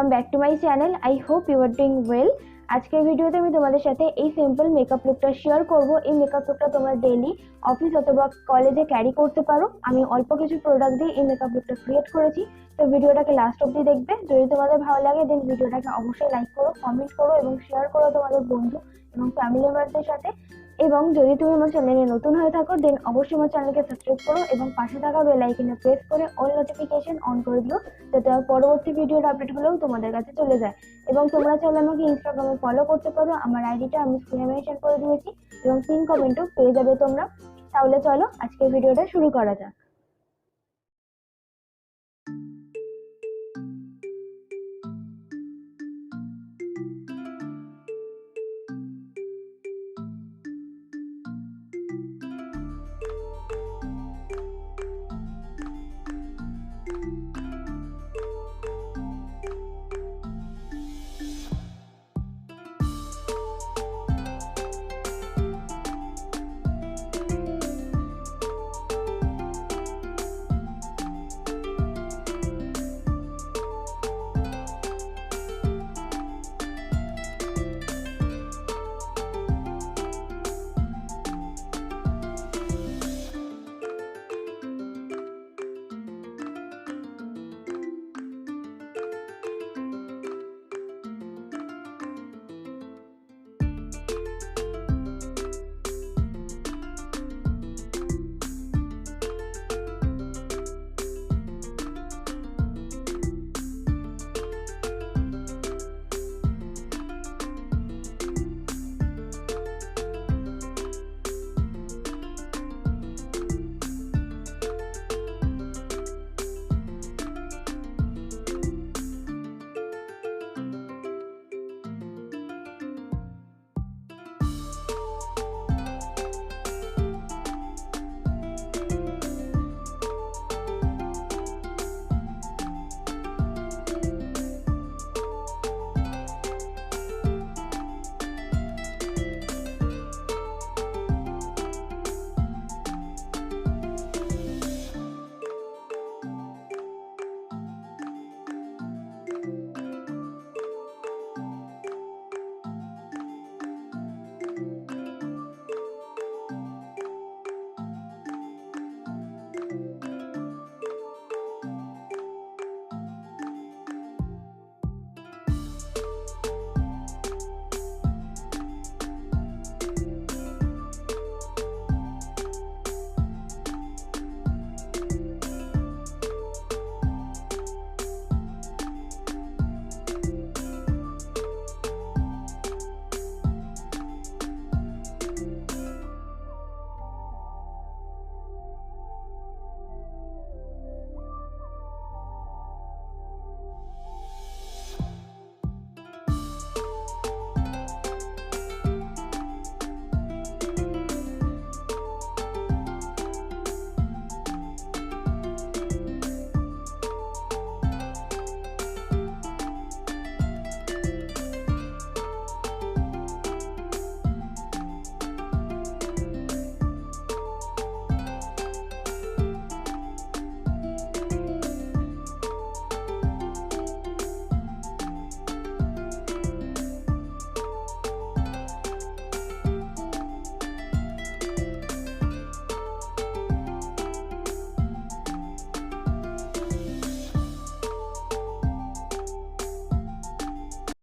Welcome back to my channel. I hope you are doing well. আজকের ভিডিওতে আমি তোমাদের সাথে এই সিম্পল মেকআপ লুকটা শেয়ার করব। এই মেকআপ লুকটা তোমরা ডেইলি অফিস অথবা কলেজে ক্যারি করতে পারো। আমি অল্প কিছু প্রোডাক্ট দিয়ে এই মেকআপ লুকটা ক্রিয়েট করেছি, তো ভিডিওটাকে লাস্ট অবধি দেখবে। যদি তোমাদের ভালো লাগে দেন ভিডিওটাকে অবশ্যই লাইক করো, কমেন্ট করো এবং শেয়ার করো তোমাদের বন্ধু এবং ফ্যামিলি মেম্বারদের সাথে। এবং যদি তুমি আমার চ্যানেলে নতুন হয়ে থাকো দেন অবশ্যই আমার চ্যানেলকে সাবস্ক্রাইব করো এবং পাশে থাকা বেল আইকনে প্রেস করে অল নোটিফিকেশন অন করে দিও, যাতে পরবর্তী ভিডিওর আপডেটগুলোও তোমাদের কাছে চলে যায়। এবং তোমরা চাইলে আমাকে ইনস্টাগ্রামে ফলো করতে পারো, আমার আইডিটা আমি স্ক্রিনে মেনশন করে দিয়েছি এবং পিন কমেন্টও পেয়ে যাবে তোমরা। তাহলে চলো আজকের ভিডিওটা শুরু করা যাক।